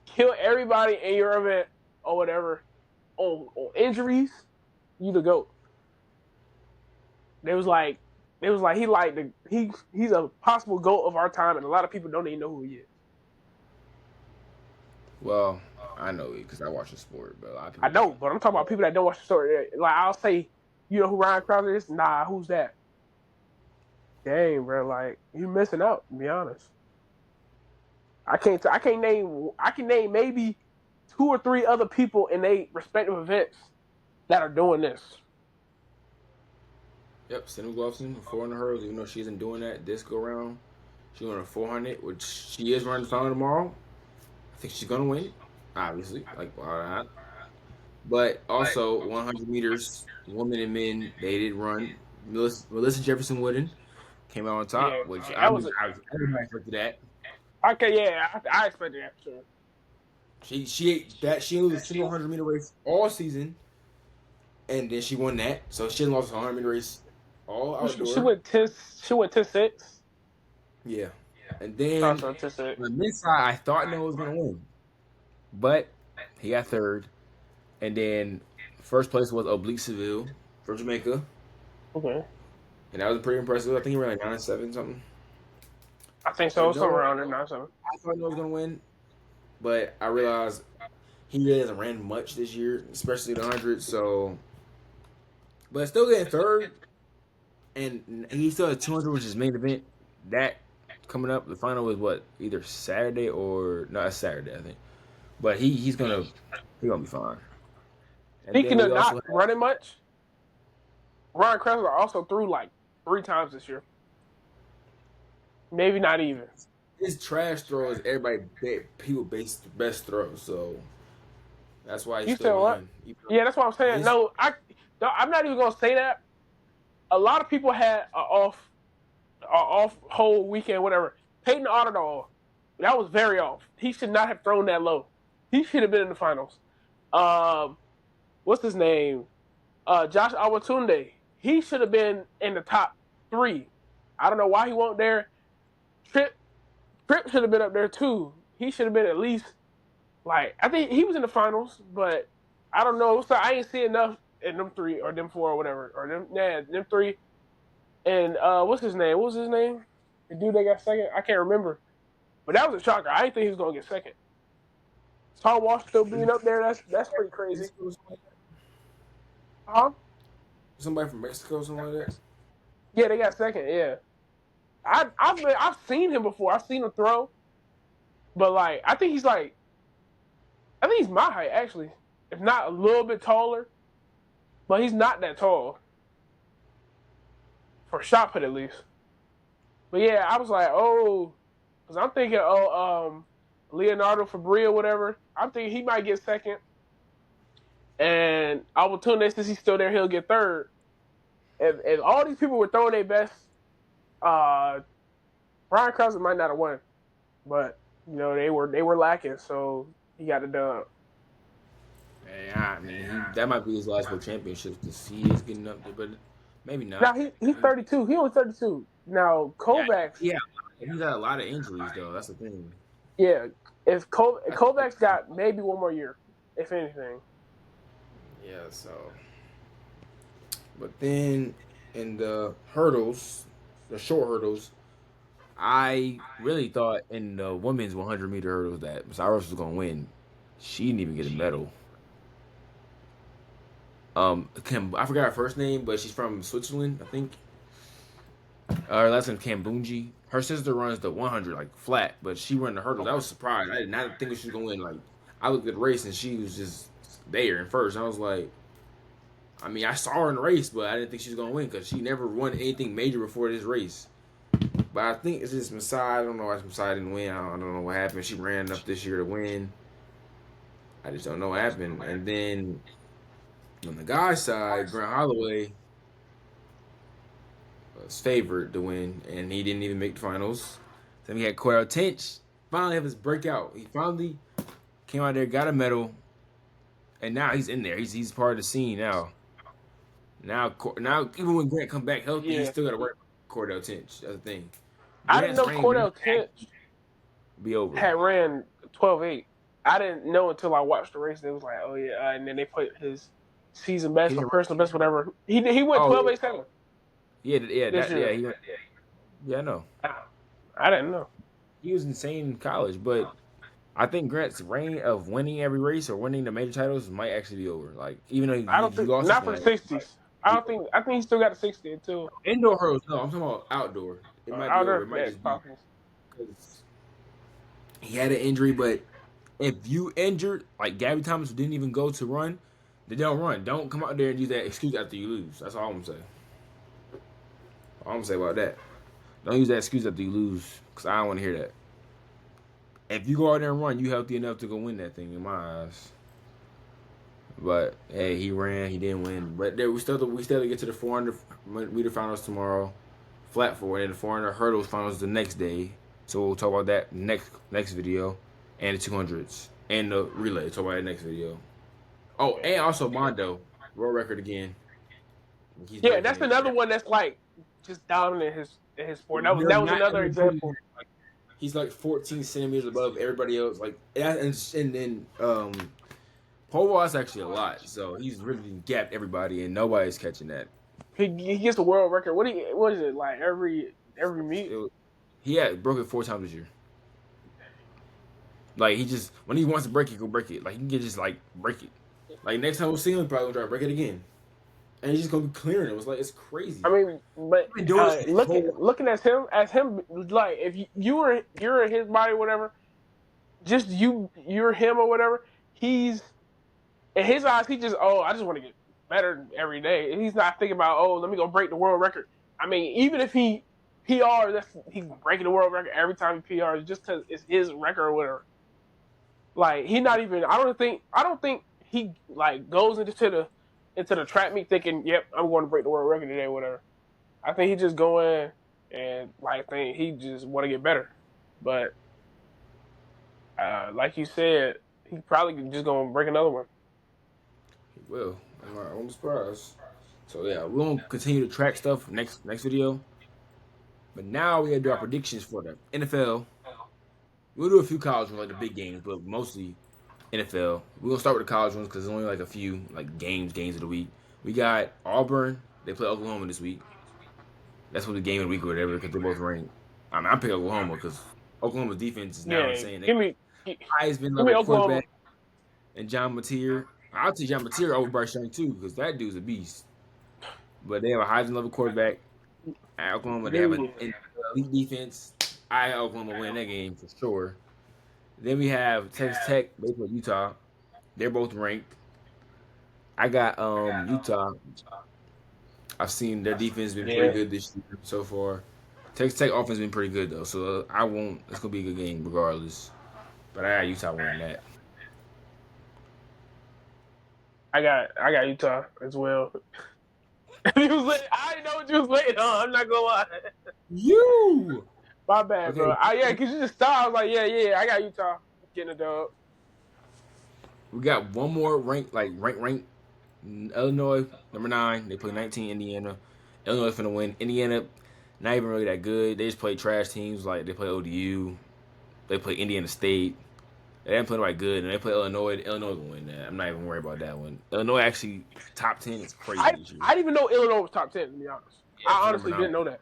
kill everybody in your event or whatever on injuries, you the GOAT. They was like he's a possible GOAT of our time, and a lot of people don't even know who he is. Well, I know it because I watch the sport, but a lot of I people know, don't. but I'm talking about people that don't watch the story. Like I'll say, you know who Ryan Crowder is? Nah, who's that? Dang, bro, like you missing out. To be honest, I can name maybe 2 or 3 other people in their respective events that are doing this. Yep, Cindy Glowson, 400 hurdles, even though she isn't doing that this go round. She's on a 400, which she is running the final tomorrow. I think she's going to win, obviously, like why not? But also 100 meters, women and men, they did run. Melissa Jefferson Wooden came out on Yeah, top, which that was. everybody expected that. Okay, yeah, I expected that for sure. She lose a single 100-meter race all season, and then she won that. So she lost a 100-meter race all She outdoor. went 10. She went 10-6. Yeah. And then Also 10-6. on the men's side, I thought Noah was gonna win. But he got third. And then first place was Oblique Seville from Jamaica. Okay, And that was pretty impressive. I think he ran like 9-7 something. I think so. But Somewhere Noah, around there, 9-7. I thought Noah was gonna win. But I realized he really hasn't ran much this year, especially the 100. So, but still getting third, and he still has 200, which is main event. That coming up, the final is what, either Saturday or no, it's Saturday, I think. But he's gonna be fine. And then Speaking we of also not have running much, Ryan Kressler also threw like 3 times this year. Maybe not even. his trash throws. People base the best throws, so that's why he You still said what? won. Yeah, that's what I'm saying. His, No, I'm not even gonna say that. A lot of people had a off whole weekend, whatever. Peyton Otterdahl, that was very off. He should not have thrown that low. He should have been in the finals. Um, what's his name? Josh Awatunde. He should have been in the top 3. I don't know why he wasn't there. Tripp should have been up there too. He should have been at least like I think he was in the finals, but I don't know. So I ain't see enough in them 3 or them 4 or whatever or them 3. And what's his name? What was his name? The dude that got second? I can't remember. But that was a shocker. I didn't think he was gonna get second. Tom Walsh still being up there. That's pretty crazy. Huh? somebody from Mexico, something like that. Yeah, they got second. Yeah, I've seen him before. I've seen him throw, but like I think he's my height actually, if not a little bit taller, but he's not that tall for shot put at least. But yeah, I was like, oh, because I'm thinking, Leonardo Fabria, whatever. I'm thinking he might get second, and Albertune, since he's still there, he'll get third. If all these people were throwing their best, uh, Brian Krause might not have won, but you know they were lacking, so he got it done. Yeah, I mean, that might be his last World Championships because he is getting up there, but maybe Now not. he's 32. He only 32. Now Yeah, Kovacs, yeah, he's got a lot of injuries though. That's the thing. yeah. If Kovacs got maybe one more year, if anything. Yeah, so. But then in the hurdles, the short hurdles, I really thought in the women's 100-meter hurdles that Cyrus was gonna win. She didn't even get a medal. I forgot her first name, but she's from Switzerland, I think. Her last name Kambunji. Her sister runs the 100 like flat, but she ran the hurdles. I was surprised. I did not think she was gonna win. Like I looked at the race and she was just there in first. I was like, I mean, I saw her in the race, but I didn't think she was gonna win because she never won anything major before this race. But I think it's just Masai. I don't know why Masai didn't win. I don't know what happened. She ran enough this year to win. I just don't know what happened. And then on the guy's side, Grant Holloway was favored to win, and he didn't even make the finals. Then we had Cordell Tinch finally have his breakout. He finally came out there, got a medal, and now he's in there. He's part of the scene now. Now, even when Grant come back healthy, he Yeah, still got to work Cordell Tinch. That's the thing. I didn't Grant's know reign will Cordell Tinch be over. had ran 12.8. I didn't know until I watched the race. It was like, oh yeah, and then they put his season He best or didn't. personal best, whatever. He went Oh 12.87 yeah, this year. Yeah, I know. I didn't know. He was insane in college, but I think Grant's reign of winning every race or winning the major titles might actually be over. Like even though I don't he think lost this not for one, the it might 60s. I be don't over. think. I think he still got the 60 too. Indoor hurdles, no, I'm talking about outdoor. It might be Out over. there, It might yeah, just be possible. because he had an injury. But if you injured, like Gabby Thomas didn't even go to run, they don't run. Don't come out there and use that excuse after you lose. That's all I'm saying. All I'm gonna say about that. Don't use that excuse after you lose, because I don't want to hear that. If you go out there and run, you healthy enough to go win that thing in my eyes. But hey, he ran, he didn't win. But there, we still get to the 400 meter finals tomorrow, flat forward, and the 400 hurdles finals the next day. So we'll talk about that next video, and the 200s and the relay. Talk about that next video. Oh, and also Mondo world record again. He's Yeah, breaking that's it. another one that's like just dominant in his sport. They're That was not another in the example. he's like 14 centimeters above everybody else. Like and then pole vault's actually a lot. So he's really gapped everybody, and nobody's catching that. He gets the world record. What is it like every meet? He had broke it 4 times this year. Like he just when he wants to break it, go break it. Like he can just like break it. Like next time we'll see him, probably gonna try to break it again, and he's just gonna be clearing it. It was like it's crazy. I mean, but He's been doing this his whole life. looking at him, like if you're in his body, or whatever, just you're him or whatever. He's in his eyes. He just I just want to get better every day. And he's not thinking about let me go break the world record. I mean, even if he PR, he's breaking the world record every time he PRs just because it's his record or whatever. Like he not even. I don't think he like goes into the track meet thinking, "Yep, I'm going to break the world record today," or whatever. I think he just go in and like think he just want to get better. But like you said, he probably just gonna break another one. He will. I'm surprised. So yeah, we're gonna continue the track stuff next video. But now we gotta do our predictions for the NFL. We'll do a few college ones, like the big games, but mostly NFL. We're gonna start with the college ones because there's only like a few like games of the week. We got Auburn. They play Oklahoma this week. That's what the game of the week or whatever because they're both ranked. I mean, I'm picking Oklahoma because Oklahoma's defense is now Yeah, insane. They give me Heisman give me level Oklahoma. quarterback and John Mateer. I'll take John Mateer over Bryce Young too because that dude's a beast. But they have a Heisman level quarterback at Oklahoma. They have an elite defense. I Oklahoma win that game for sure. Then we have Texas Tech. They play Utah. They're both ranked. I got Utah. I've seen their defense been pretty Yeah, good this year so far. Texas Tech offense been pretty good though, so I won't. It's gonna be a good game regardless. But I got Utah winning that. I got Utah as well. I didn't know what you was waiting on. I'm not gonna lie. You My bad, okay? bro. Cause you just stopped. I was like, I got Utah getting a dub. We got one more rank. Illinois number 9. They play 19. Indiana. Illinois finna win. Indiana not even really that good. They just play trash teams like they play ODU. They play Indiana State. They haven't played right good, and they play Illinois. Illinois gonna win that. I'm not even worried about that one. Illinois actually top 10 is crazy this year. I didn't even know Illinois was top 10. To be honest, Yeah, I for number honestly 9. didn't know that.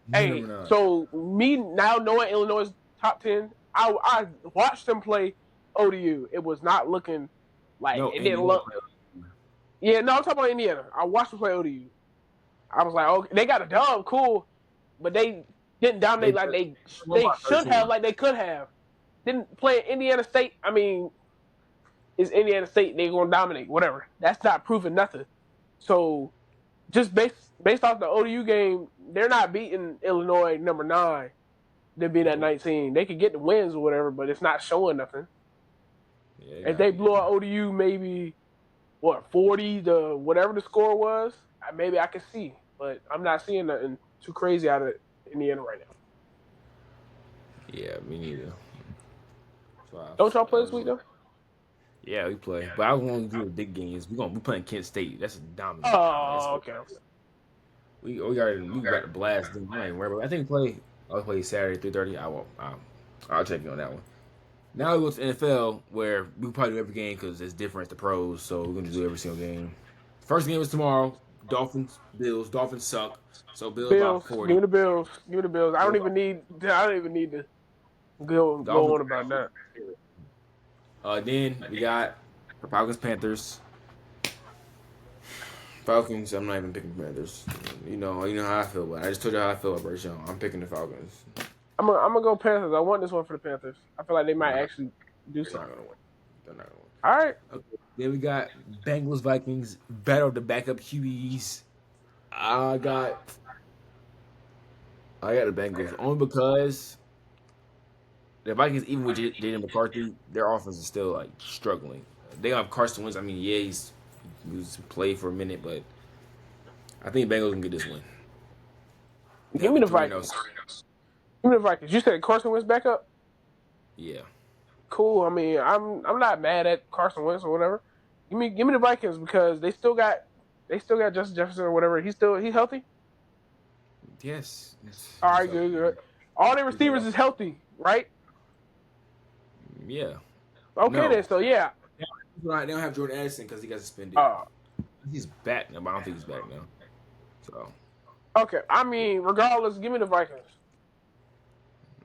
Number Hey, 9. so me now knowing Illinois is top 10, I watched them play ODU. It was not looking like No, it didn't Indiana look. play ODU. Yeah, no, I'm talking about Indiana. I watched them play ODU. I was like, okay, they got a dub, cool, but they didn't They dominate like won they by should have, 13. like they could have. Didn't play Indiana State. I mean, it's Indiana State. They're gonna dominate. Whatever. That's not proving nothing. So just based off the ODU game, they're not beating Illinois number 9. They're being at Nope. 19. They could get the wins or whatever, but it's not showing nothing. Yeah, If they blew out ODU, maybe 40 to whatever the score was, maybe I could see. But I'm not seeing nothing too crazy out of Indiana right now. Yeah, me neither. Don't y'all play this week though? Yeah, we play. But I want to do the big games. We playing Kent State. That's a dominant. That's Oh, okay. we got to blast them. I ain't worried about it. I think we play. I'll play Saturday 3:30. I won't. I'll check you on that one. Now we go to the NFL where we probably do every game because it's different the pros. So we're gonna do every single game. First game is tomorrow. Dolphins, Bills. Dolphins suck. So Bills by Bills. Give 40. me the Bills. Give me the Bills. I don't Bills even need. I don't even need to go Dolphins. on about that. Then we got the Falcons, Panthers. Falcons. I'm not even picking Panthers. You know how I feel about it. I just told you how I feel about Bryce Young. I'm picking the Falcons. I'm gonna go Panthers. I want this one for the Panthers. I feel like they might They're not, actually do they're not something. gonna win. They're not gonna win. All right. Okay. Then we got Bengals, Vikings. Battle of the backup QBs. I got the Bengals only because the Vikings, even with Jaden McCarthy, their offense is still like struggling. They have Carson Wentz. I mean, yeah, he was played for a minute, but I think Bengals can get this win. Give me the Vikings. Give me the Vikings. You said Carson Wentz back up. Yeah. Cool. I mean, I'm not mad at Carson Wentz or whatever. Give me the Vikings because they still got Justin Jefferson or whatever. He's healthy. Yes. All right, good. All their receivers is healthy, right? Yeah. Okay then. So yeah. Right. They don't have Jordan Addison because he got suspended. He's back now, but I don't think he's back now. So. Okay. I mean, regardless, give me the Vikings.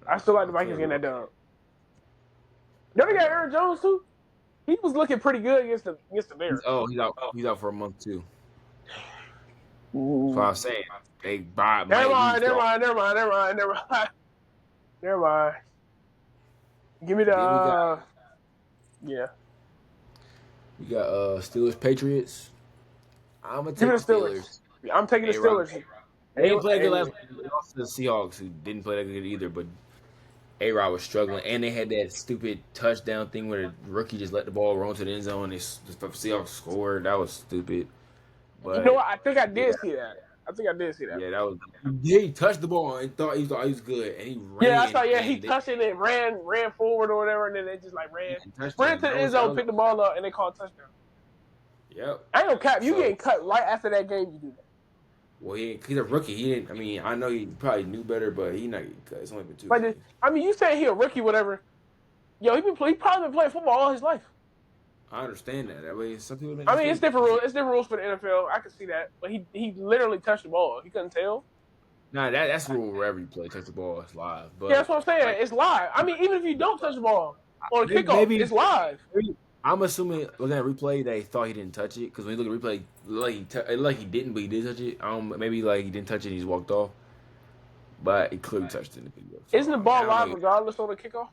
I still like the Vikings getting that done. Don't they got Aaron Jones too? He was looking pretty good against the Bears. He's out for a month too. That's what I'm saying. They buy. Never mind. Give me the. Yeah. We got Steelers, Patriots. I'm gonna take the Steelers. I'm taking the Steelers. They didn't play good last week. They lost to the Seahawks, who didn't play that good either. But A-Rod was struggling, and they had that stupid touchdown thing where the rookie just let the ball roll to the end zone. And the Seahawks scored. That was stupid. But you know what? I think I did see that. Yeah, that was. He touched the ball and thought he was good, and he ran. Yeah, I saw. Yeah, he touched it and ran forward or whatever, and then they just like ran to the end zone, picked the ball up, and they called a touchdown. Yep. I ain't gonna cap. You getting cut right after that game. You do that. Well, he's a rookie. He didn't. I mean, I know he probably knew better, but he not getting cut. It's only been 2 games. I mean, you saying he a rookie, whatever. Yo, he probably been playing football all his life. I understand that. I mean, some people. I mean, it's different rules. It's different rules for the NFL. I can see that, but he literally touched the ball. He couldn't tell. Nah, that's the rule wherever you play. Touch the ball, it's live. But yeah, that's what I'm saying. It's live. I mean, even if you don't touch the ball on a kickoff, it's live. I'm assuming looking at replay, they thought he didn't touch it because when you look at replay, like he didn't, but he did touch it. Maybe like he didn't touch it, and he's walked off. But he clearly touched it in the video. So, isn't the ball live regardless on the kickoff?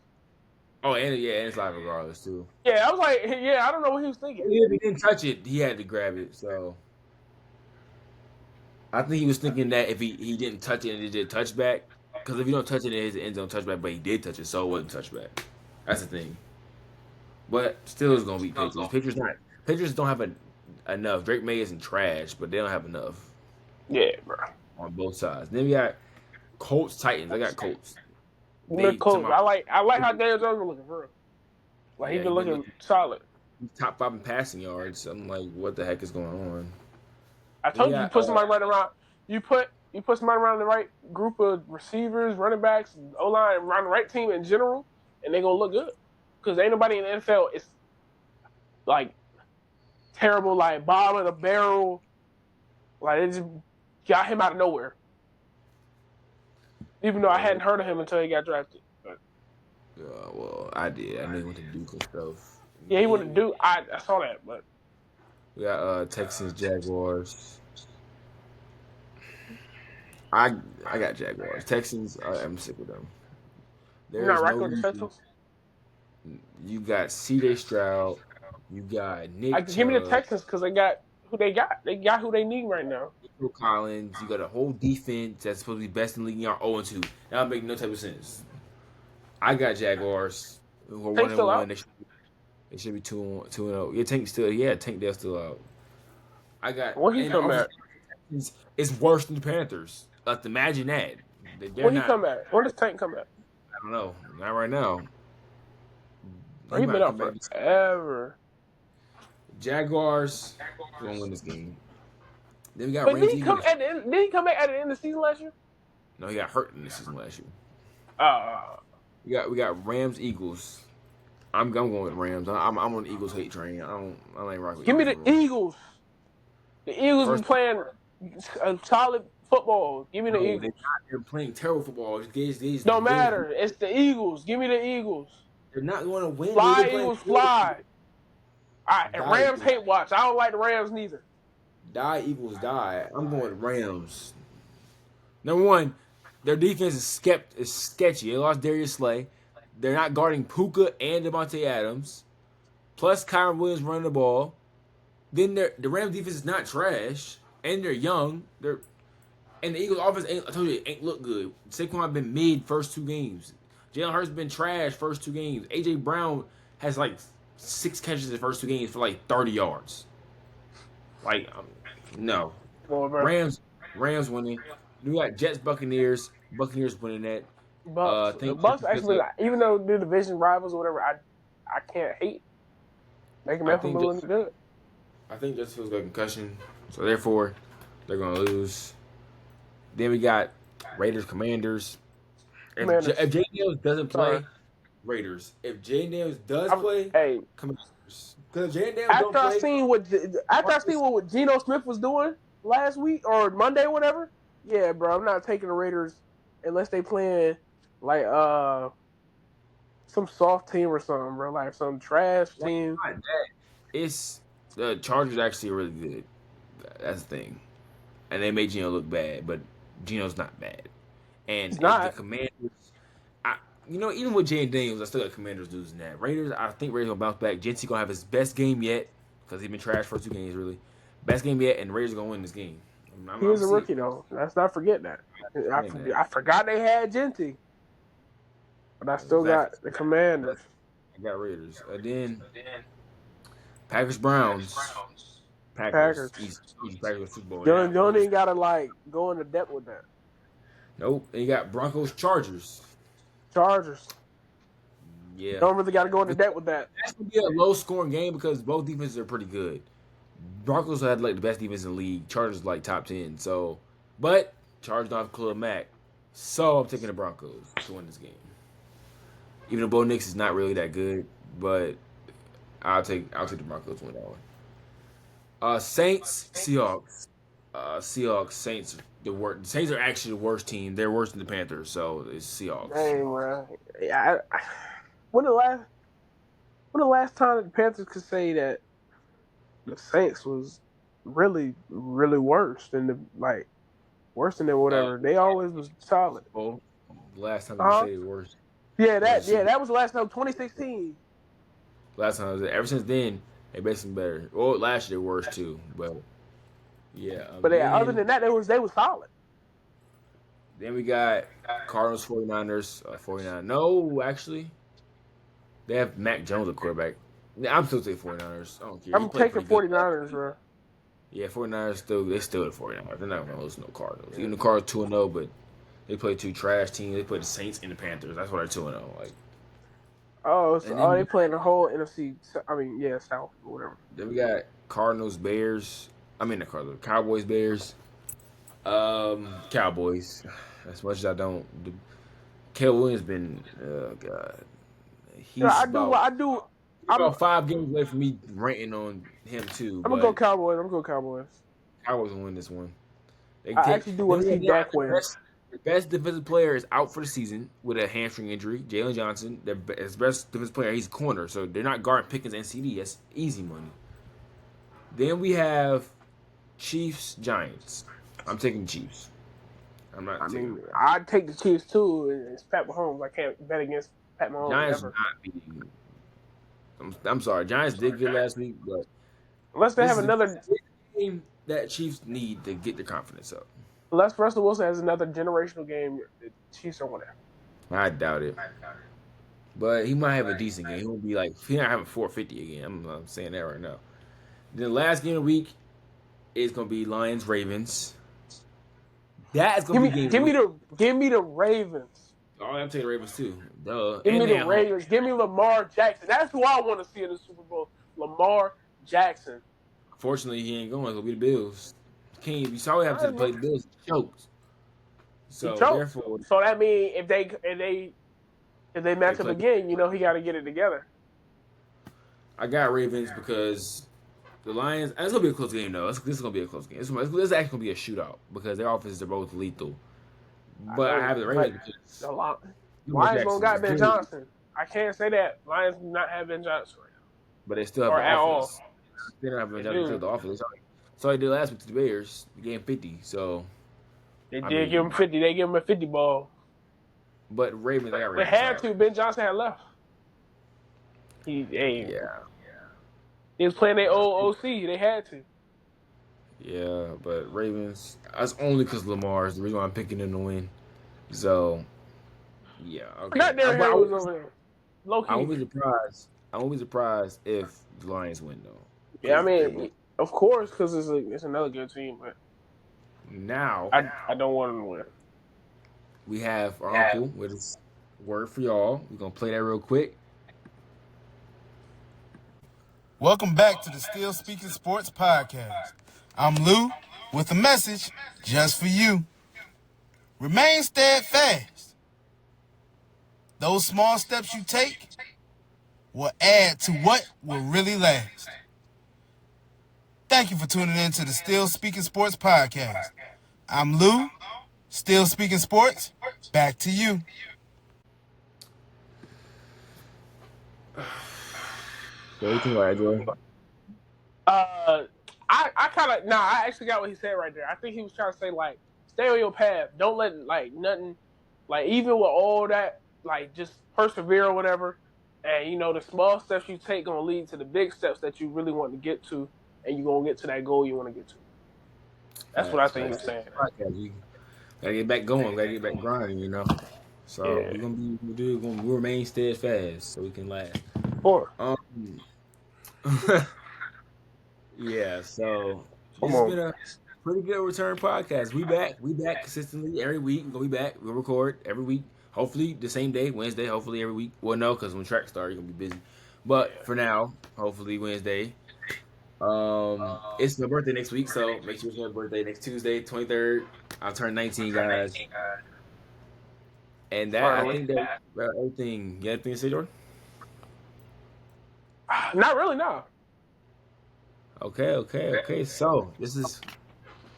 Oh, and it's live regardless too. Yeah, I was like, I don't know what he was thinking. If he didn't touch it, he had to grab it. So I think he was thinking that if he didn't touch it and he did touchback, because if you don't touch it, it is an end zone touchback. But he did touch it, so it wasn't touchback. That's the thing. But still, it's gonna be Patriots. Patriots don't have enough. Drake May isn't trash, but they don't have enough. Yeah, bro. On both sides. Then we got Colts, Titans. I got Colts. Colts. I like how Daniel Jones been looking for real. Like he's been looking solid. Top 5 in passing yards. I'm like, what the heck is going on? I told you put somebody right around. You put somebody around the right group of receivers, running backs, O-line, around the right team in general, and they're gonna look good. Because ain't nobody in the NFL is like terrible, like bottom of the barrel. Like they just got him out of nowhere. Even though I hadn't heard of him until he got drafted. But. Well, I did. I knew he went to Duke and stuff. Yeah, he went to Duke. I saw that, but we got Texans, Jaguars. I got Jaguars. Texans, I'm sick with them. You're not rocking with the Texans? You got C.J. Stroud. You got Nick. Give me the Texans because they got who they got. They got who they need right now. Phil Collins. You got a whole defense that's supposed to be best in the league. You're 0-2. That would make no type of sense. I got Jaguars who are 1-1. They should be 2-0. Yeah, Tank still. Yeah, Tank Dale's still out. I got. When he come back, it's worse than the Panthers. Like, imagine that. When he come back? When does Tank come back? I don't know. Not right now. He's been out forever. Jaguars gonna win this game. Then we got But Rams Eagles. did he come back at the end of the season last year? No, he got hurt in this season last year. Uh, We got Rams Eagles. I'm going with Rams. I'm on the Eagles hate train. I ain't rocking with give me the Eagles. Eagles. The Eagles been playing a solid football. Give me the Eagles. They're playing terrible football. Don't matter. It's the Eagles. Give me the Eagles. They're not going to win. Fly, Eagles, fly. All right, and Rams Eagles. hate watch. I don't like the Rams neither. Die, Eagles, die. I'm going with Rams. Number one, their defense is sketchy. They lost Darius Slay. They're not guarding Puka and Devontae Adams. Plus, Kyron Williams running the ball. Then the Rams defense is not trash, and they're young. And the Eagles offense ain't look good. Saquon been mid first 2 games. Jalen Hurts been trash first 2 games. AJ Brown has like 6 catches in the first 2 games for like 30 yards. Like no. Rams winning. We got Jets Buccaneers. Buccaneers winning that. Bucks actually, even though they're division rivals or whatever, I can't hate. They can definitely win good. I think Jets feels like a concussion, so therefore they're gonna lose. Then we got Raiders Commanders. If Jay Daniels doesn't play, Raiders. If Jay Daniels does play, Commanders. Because Jay Daniels don't play. After I seen what Geno Smith was doing last week or Monday or whatever, yeah, bro, I'm not taking the Raiders unless they playing like some soft team or something, bro, like some trash team. It's the Chargers actually really good. That's the thing, and they made Geno look bad, but Geno's not bad. And the Commanders, even with Jay Daniels, I still got Commanders losing that. Raiders, I think Raiders gonna bounce back. Jency gonna have his best game yet because he's been trash for 2 games, really. Best game yet, and Raiders gonna win this game. He was a rookie though. Let's not forget that. I forgot they had Jency, but I still got the Commanders. I got Raiders. Then Packers Browns. Packers. Packers Super Bowl. You don't even gotta go into depth with that. Nope. And you got Broncos Chargers. Yeah. Don't really gotta go into depth with that. That's gonna be a low scoring game because both defenses are pretty good. Broncos had like the best defense in the league. Chargers like top 10. So, but Chargers don't have Khalil Mack. So I'm taking the Broncos to win this game. Even though Bo Nix is not really that good, but I'll take the Broncos to win that one. Saints, Seahawks. Seahawks, Saints. The Saints are actually the worst team. They're worse than the Panthers, so it's Seahawks. Dang, bro. Yeah, when the last time the Panthers could say that the Saints was really, really worse than worse than whatever. They always was solid. Oh, last time they say it worse. Yeah, that was the last time, 2016. Last time ever since then, they basically better. Well, last year worse too, but yeah. But other than that, they was solid. Then we got Cardinals, 49ers. 49. No, actually, they have Mac Jones at quarterback. I'm still taking 49ers. I don't care. I'm taking 49ers, bro. Yeah, 49ers still the 49ers. They're not gonna lose no Cardinals. Even the Cardinals 2-0, but they play 2 trash teams. They play the Saints and the Panthers. That's why they're 2-0. They playing the whole NFC. South or whatever. Then we got Cardinals, Bears. Cowboys, Bears. Cowboys. As much as I don't. Caleb Williams been. Oh God. He's about 5 games away from me ranting on him too. I'm gonna go Cowboys. Cowboys will win this one. I actually do want to see Dak win. The best defensive player is out for the season with a hamstring injury. Jalen Johnson, his best defensive player, he's a corner, so they're not guarding Pickens and CD. That's easy money. Then we have Chiefs, Giants. I'm taking Chiefs. I'd take the Chiefs too. It's Pat Mahomes. I can't bet against Pat Mahomes. Giants not beating. I'm sorry. Giants did good last week, but unless they have another game that Chiefs need to get their confidence up. Unless Russell Wilson has another generational game, the Chiefs are winning. I doubt it. But he might have a decent game. He won't be he's not having 450 again. I'm saying that right now. The last game of the week is going to be Lions Ravens. That is going to be give me the Ravens. Oh, I'm taking the Ravens too. Duh. Give me the Ravens. Give me Lamar Jackson. That's who I want to see in the Super Bowl. Lamar Jackson. Fortunately, he ain't going. It's gonna be the Bills. King, you saw what happened to play the Bills. He choked. He So choked. therefore, So that means if they match up play. again, you know he got to get it together. I got Ravens because the Lions. And it's gonna be a close game though. This is gonna be a close game. This is actually gonna be a shootout because their offenses are both lethal. But I have the Ravens because Lions don't got Ben Johnson. I can't say that Lions do not have Ben Johnson right now. But they still have or an at offense. all. They don't have Ben Johnson to the offense. So they did last week to the Bears. They gave him 50. So they did give him 50. They gave him a 50 ball. But Ravens, I got Ravens. They had to. Ben Johnson had left. He was playing their old OC. They had to. Yeah, but Ravens. That's only because Lamar is the reason why I'm picking them to win. So, yeah. Okay. Not Derrick Henry was over there. Low key. I won't be surprised if the Lions win though. Yeah, I mean, of course, because it's another good team. But now I don't want them to win. We have our uncle with his word for y'all. We're gonna play that real quick. Welcome back to the Steele Speaking Sports Podcast. I'm Lou with a message just for you. Remain steadfast. Those small steps you take will add to what will really last. Thank you for tuning in to the Steele Speaking Sports Podcast. I'm Lou, Steele Speaking Sports. Back to you. What do you think about Joy? I kind of I actually got what he said right there. I think he was trying to say like, stay on your path. Don't let like nothing, like even with all that, like just persevere or whatever. And you know the small steps you take gonna lead to the big steps that you really want to get to, and you're gonna get to that goal you want to get to. That's what I think he was saying. Gotta get back going. Gotta get back grinding. You know. So we'll remain steadfast so we can last. Yeah, so this has been a pretty good return podcast. We back consistently every week. We're gonna be back. We'll record every week. Hopefully the same day, Wednesday. Hopefully every week. Well, no, because when track starts, you're gonna be busy. But for now, hopefully Wednesday. It's my birthday next week, so make sure it's my birthday next Tuesday, 23rd. I'll turn 19, guys. And I think that everything. You got anything to say, Jordan? Not really, no. Okay. So this is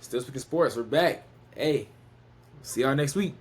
Still Speaking Sports. We're back. Hey, see y'all next week.